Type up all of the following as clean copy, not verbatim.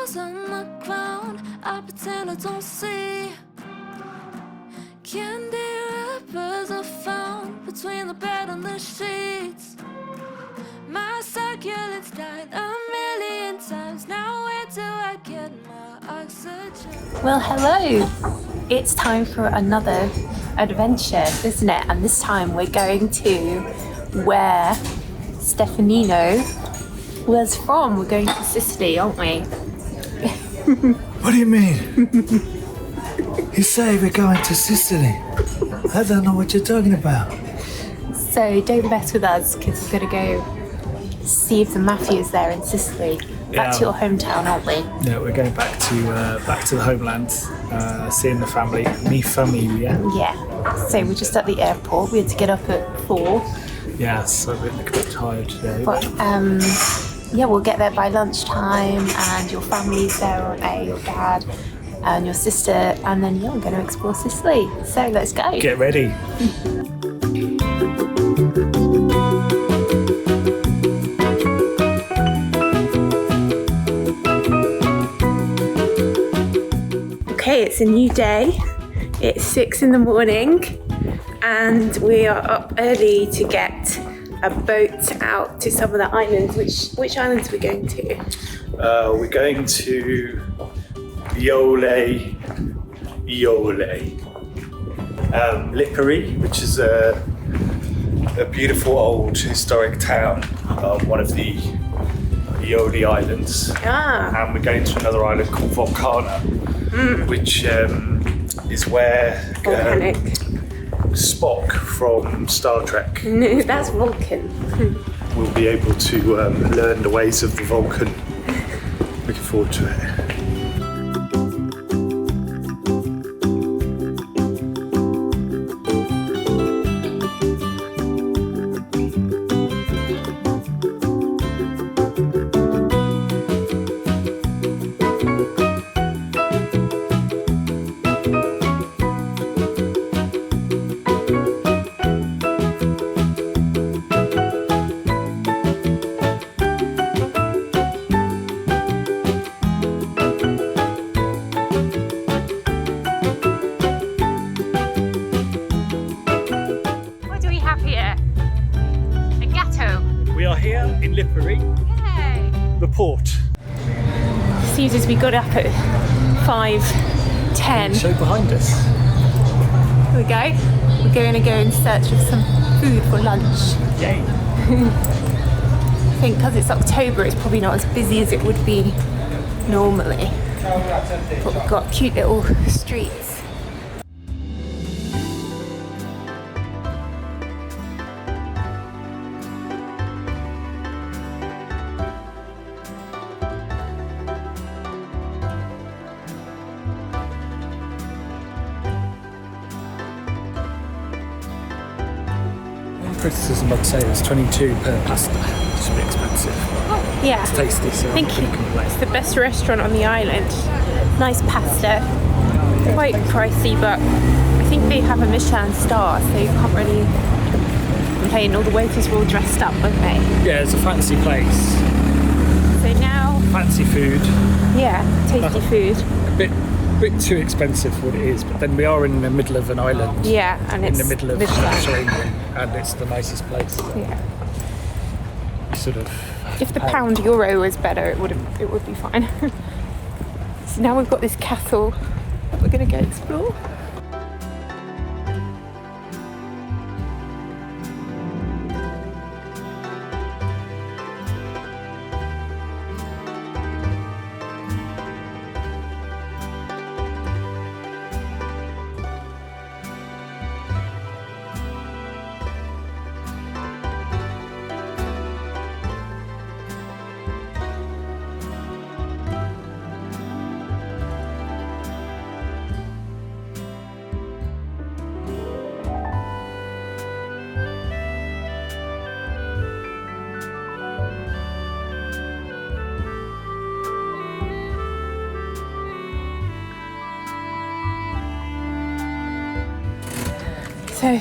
shadows on the ground, I pretend I don't see. Candy wrappers are found between the bed and the sheets. My circulates died a million times. Now where do I get my oxygen? Well, hello. It's time for another adventure, isn't it? And this time we're going to where Stefanino was from. We're going to Sicily, aren't we? What do you mean? You say we're going to Sicily. I don't know what you're talking about. So don't mess with us because we're going to go see if the mafia's there in Sicily. Back to your hometown, aren't we? Yeah, we're going back to the homeland, seeing the family, mi familia. Yeah. So we're just at the airport. We had to get up at 4. Yeah, so we're a bit tired today. But yeah, we'll get there by lunchtime, and your family's there, aren't they? Your dad and your sister, and then yeah, we're going to explore Sicily. So let's go. Get ready. Okay, it's a new day. It's 6 in the morning, and we are up early to get a boat out to some of the islands. Which islands are we going to? We're going to Iole, Lipari, which is a beautiful old historic town on one of the Iole Islands. And we're going to another island called Volcana, which is where Spock from Star Trek. No, that's Vulcan. We'll be able to learn the ways of the Vulcan. Looking forward to it. We are here in Lipari, the port. Seems as we got up at 5:10. Show behind us. Here we go. We're going to go in search of some food for lunch. Yay. I think because it's October, it's probably not as busy as it would be normally. But we've got cute little streets. Criticism, I'd say it's 22 per pasta. It's a bit expensive. Yeah. It's tasty, so I think it's the best restaurant on the island. Nice pasta. Quite pricey, but I think they have a Michelin star, so you can't really complain. All the waiters were all dressed up, weren't they? Yeah, it's a fancy place. So now... Fancy food. Yeah, tasty food. A bit too expensive for what it is, but then we are in the middle of an island. Yeah, and it's in the middle of the Mediterranean, and it's the nicest place. Yeah. Sort of. If the pound euro was better, it would be fine. So now we've got this castle that we're going to go explore. So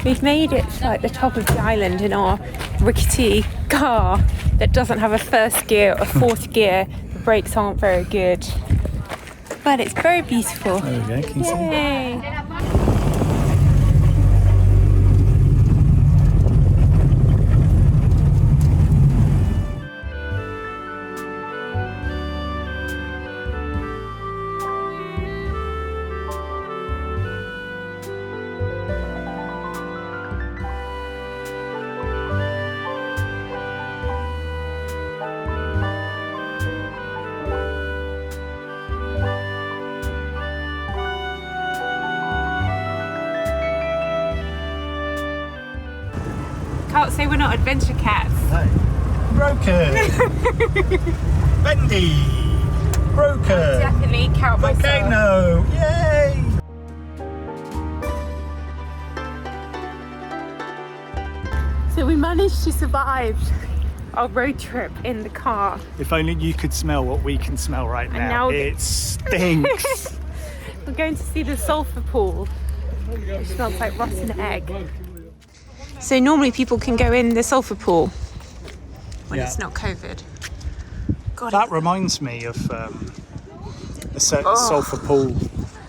we've made it to like the top of the island in our rickety car that doesn't have a first gear or fourth gear. The brakes aren't very good. But it's very beautiful. There we go, can you see? Yay! Can't say we're not adventure cats. No. Broken! Bendy! Broken! Definitely count myself. Volcano! Yay! So we managed to survive our road trip in the car. If only you could smell what we can smell right now. now It stinks! We're going to see the sulphur pool. It smells like rotten egg. So normally people can go in the sulphur pool when it's not COVID. God, That reminds me of a certain sulphur pool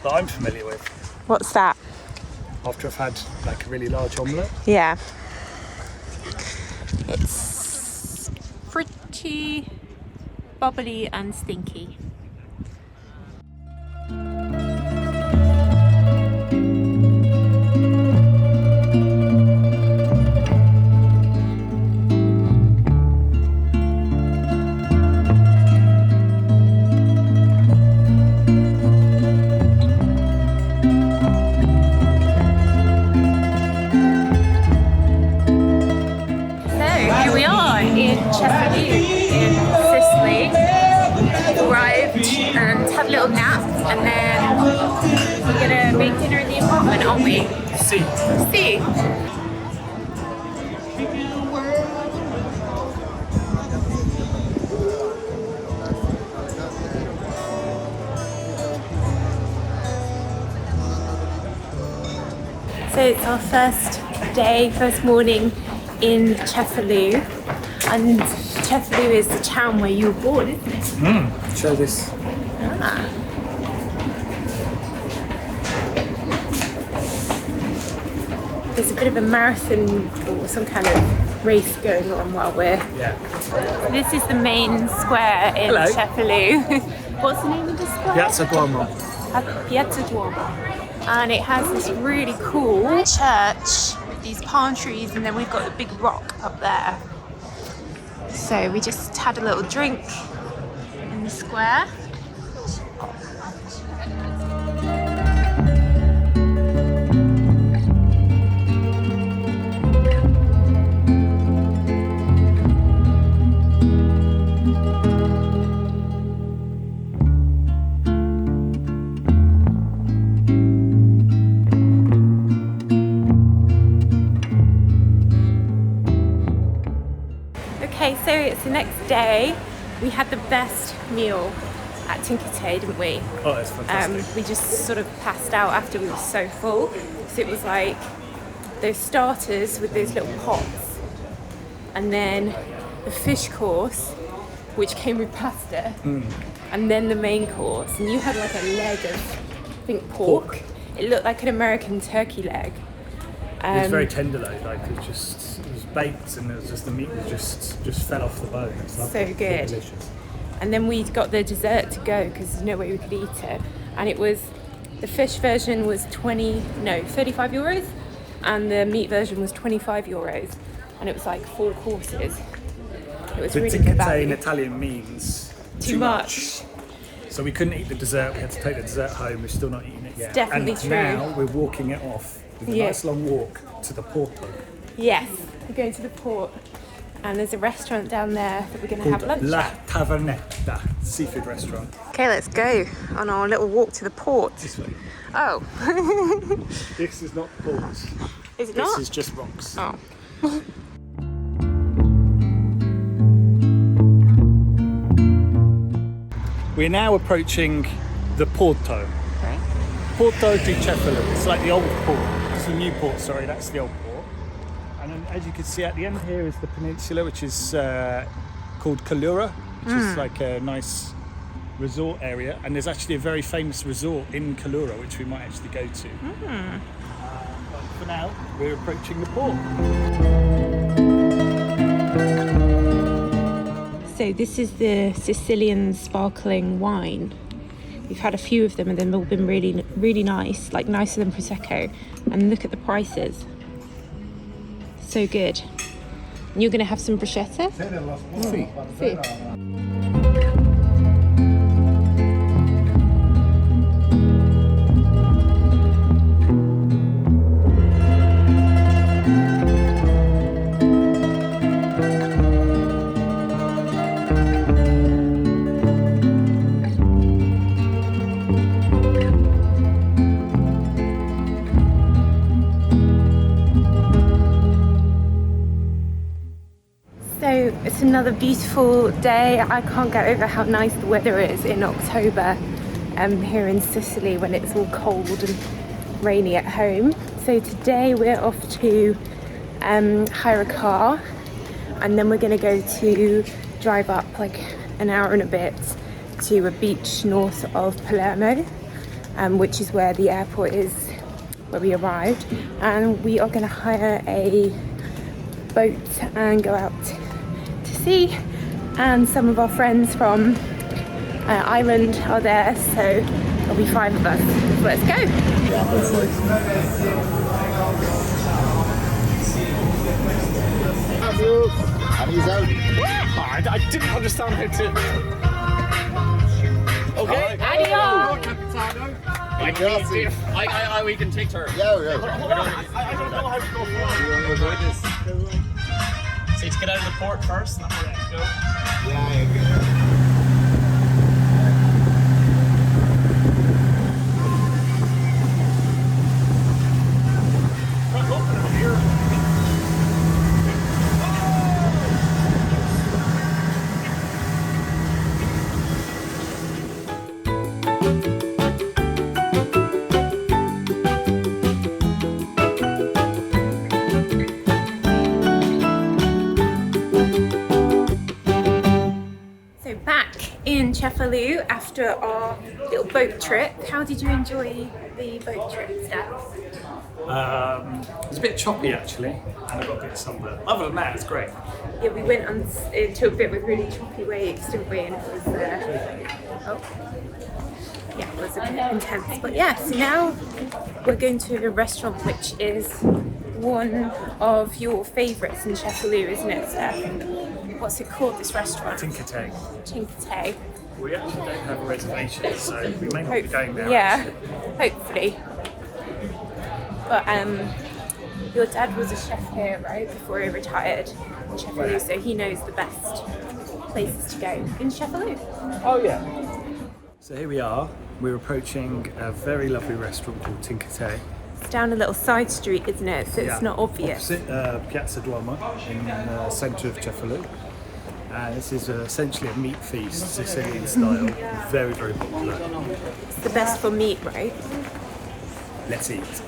that I'm familiar with. what's that? After I've had like a really large omelette. Yeah. It's pretty bubbly and stinky. Cefalu in Sicily. Arrived and had a little nap, and then we're gonna make dinner in the apartment, aren't we? See. See. So it's our first morning in Cefalu, and Cefalu is the town where you were born, isn't it? Show this. Ah. There's a bit of a marathon or some kind of race going on while we're... Yeah. This is the main square in Hello. Cefalu. What's the name of the square? Piazza Duomo. Piazza Duomo. And it has this really cool church with these palm trees, and then we've got the big rock up there. So we just had a little drink in the square. Okay, so it's the next day. We had the best meal at Tinkite, didn't we? Oh, it's fantastic. We just sort of passed out after we were so full. So it was like those starters with those little pots, and then the fish course, which came with pasta, and then the main course. And you had like a leg of, I think, pork. It looked like an American turkey leg. It was very tender though, like it was baked, and it was just the meat was just fell off the bone. It's lovely. So good. Delicious. And then we got the dessert to go because there's no way we could eat it. And it was, the fish version was 35 euros, and the meat version was 25 euros. And it was like 4 courses. It was really good Tinkite value. in Italian means Too much. So we couldn't eat the dessert. We had to take the dessert home. We're still not eating it yet. definitely and true. now we're walking it off with a Yeah. nice long walk to the Porto. Yes, we're going to the port. And there's a restaurant down there that we're going to have lunch La at. Tavernetta, seafood restaurant. Okay, let's go on our little walk to the port. This way. Oh, This is not port. is it This not? is just rocks. Oh. We're now approaching the Porto. Right. Porto di Cefalu. It's like the old port. It's the new port, sorry, that's the old port. And as you can see at the end here is the peninsula, which is called Calura, which is like a nice resort area, and there's actually a very famous resort in Calura which we might actually go to. But for now we're approaching the port. So this is the Sicilian sparkling wine. We've had a few of them and they've all been really, really nice, like nicer than Prosecco. And look at the prices. So good. And you're going to have some bruschetta? See. So it's another beautiful day. I can't get over how nice the weather is in October here in Sicily when it's all cold and rainy at home. So today we're off to hire a car, and then we're going to go to drive up like an hour and a bit to a beach north of Palermo, which is where the airport is, where we arrived. And we are going to hire a boat and go out to sea, and some of our friends from Ireland are there, so there'll be 5 of us. Let's go! I didn't understand how to... Okay. Adios! We can take turns. I don't know how to go forward. So to get out of the port first. Go. In Cefalu after our little boat trip. How did you enjoy the boat trip, Steph? It was a bit choppy actually, and I got a bit of sunburn. Other than that, it's great. Yeah, we went on into a bit with really choppy waves, didn't we? And it was, yeah, it was a bit intense. But yeah, so now we're going to a restaurant which is one of your favourites in Cefalu, isn't it, Steph? What's it called, this restaurant? Tinkate. Tinkate. We actually don't have a reservation, so we may not be going there. Yeah, hopefully. But your dad was a chef here, right, before he retired in Cefalu, so he knows the best places to go in Cefalu. Oh yeah. So here we are. We're approaching a very lovely restaurant called Tinkate. It's down a little side street, isn't it? So it's not obvious. Opposite Piazza Duomo in the centre of Cefalu. This is essentially a meat feast, Sicilian style. Very, very popular. It's the best for meat, right? Let's eat.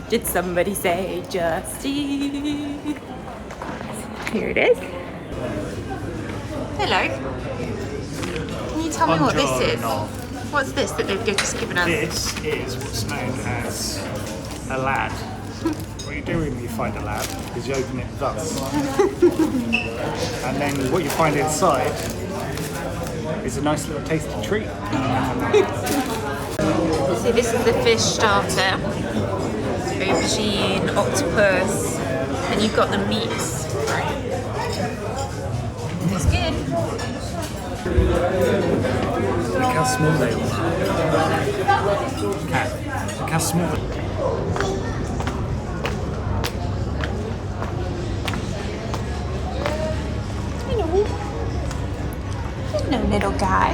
Did somebody say just eat? Here it is. Hello. Can you tell me what this is? What's this that they've just given us? This is what's known as a lad. What you do when you find a lad is you open it thus. And then what you find inside is a nice little tasty treat. So this is the fish starter. Aubergine, octopus, and you've got the meats. It's good. Look how small they are. Look how small they are. Hello, little guy.